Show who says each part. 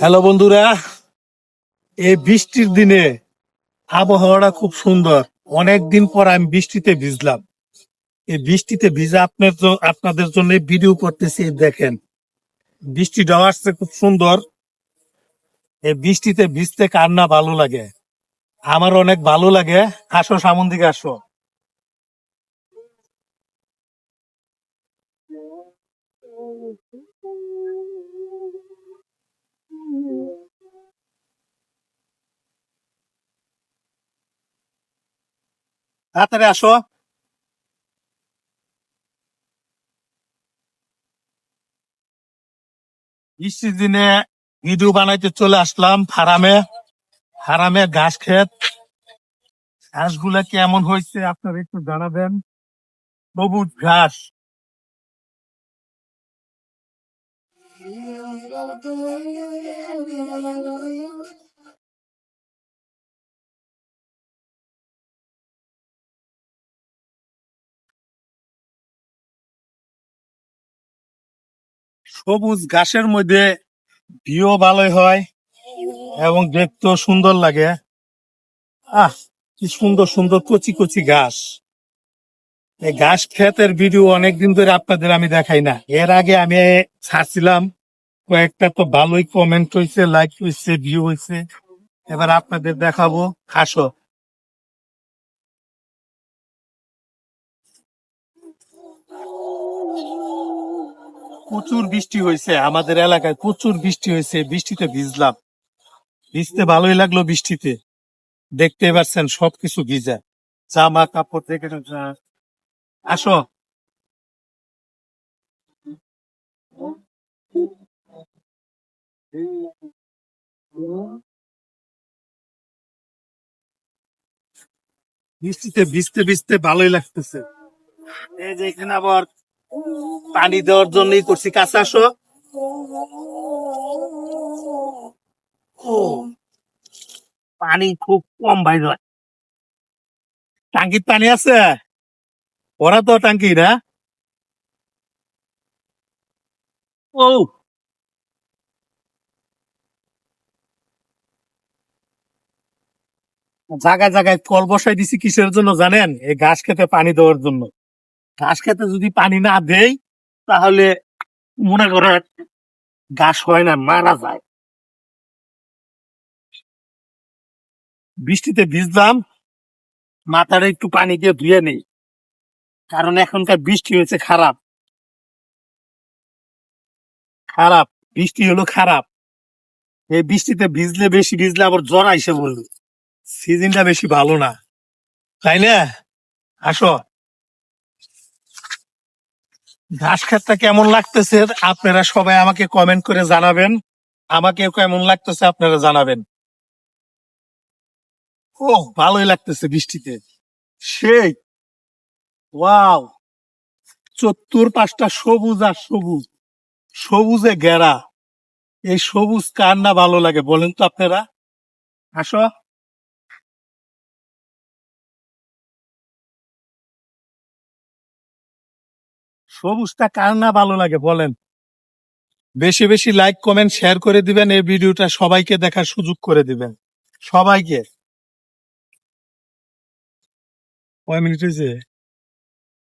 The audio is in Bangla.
Speaker 1: হ্যালো বন্ধুরা, এই বৃষ্টির দিনে আবহাওয়াটা খুব সুন্দর। অনেক দিন পর আমি বৃষ্টিতে ভিজলাম। এই বৃষ্টিতে ভিজা আপনাদের জন্য ভিডিও করতেছি। দেখেন, বৃষ্টিটা আসছে খুব সুন্দর। এই বৃষ্টিতে ভিজতে কার না ভালো লাগে? আমার অনেক ভালো লাগে। আসো, সামন দিকে আসো। তাড়াতাড়ি আসো। বৃষ্টির দিনে ভিডিও বানাইতে চলে আসলাম ফার্মে। ফার্মে ঘাস ক্ষেত, ঘাসগুলা কেমন হয়েছে আপনারা একটু জানাবেন। সবুজ ঘাস। সবুজ ঘাসের মধ্যে ভিউ ভালোই হয় এবং দেখতেও সুন্দর লাগে। আহ, কি সুন্দর সুন্দর কচি কচি ঘাস। এই ঘাস ক্ষেতের ভিডিও অনেকদিন ধরে আপনাদের আমি দেখাই না। এর আগে আমি ছাড়ছিলাম কয়েকটা, তো ভালোই কমেন্ট হয়েছে, লাইক হয়েছে, ভিউ হয়েছে। এবার আপনাদের দেখাবো। আসো। প্রচুর বৃষ্টি হয়েছে আমাদের এলাকায়, প্রচুর বৃষ্টি হয়েছে। বৃষ্টিতে ভিজলাম, ভিজতে ভালোই লাগলো। বৃষ্টিতে দেখতে পাচ্ছেন সবকিছু ভিজা, জামা কাপড় দেখে। আসো। বৃষ্টিতে ভিজতে ভিজতে ভালোই লাগতেছে। এই যে এখানে আবার পানি দেওয়ার জন্যই করছি। কাছে আসো। ও, পানি খুব কম বাইর হয়। টাঙ্কির পানি আছে, ওরা তো টাঙ্কি না। ও, জায়গায় জায়গায় কল বসাই দিছি কিসের জন্য জানেন? এই ঘাস খেতে পানি দেওয়ার জন্য। ঘাস খেতে যদি পানি না দেই, তাহলে মনে করে ঘাস হয় না, মারা যায়। বৃষ্টিতে ভিজলাম, মাথাটা একটু পানি দিয়ে ধুয়ে নেই, কারণ এখনকার বৃষ্টি হয়েছে খারাপ। খারাপ বৃষ্টি হলো খারাপ। এই বৃষ্টিতে ভিজলে, বেশি ভিজলে আবার জ্বর আইসে বললো। সিজনটা বেশি ভালো না, তাই না? আসো। ঘাস খেতটা কেমন লাগতেছে আপনারা সবাই আমাকে কমেন্ট করে জানাবেন। আমাকে কেমন লাগতেছে আপনারা জানাবেন। ও, ভালোই লাগতেছে বৃষ্টিতে। সেই, ওয়াও, চত্বর পাঁচটা সবুজ আর সবুজ, সবুজে ঘেরা। এই সবুজ কার না ভালো লাগে বলেন তো আপনারা? আসো। সবুজটা কার না ভালো লাগে বলেন? বেশি বেশি লাইক কমেন্ট শেয়ার করে দিবেন। এই ভিডিওটা সবাইকে দেখার সুযোগ করে দিবেন, সবাইকে। কয় মিনিট হয়েছে?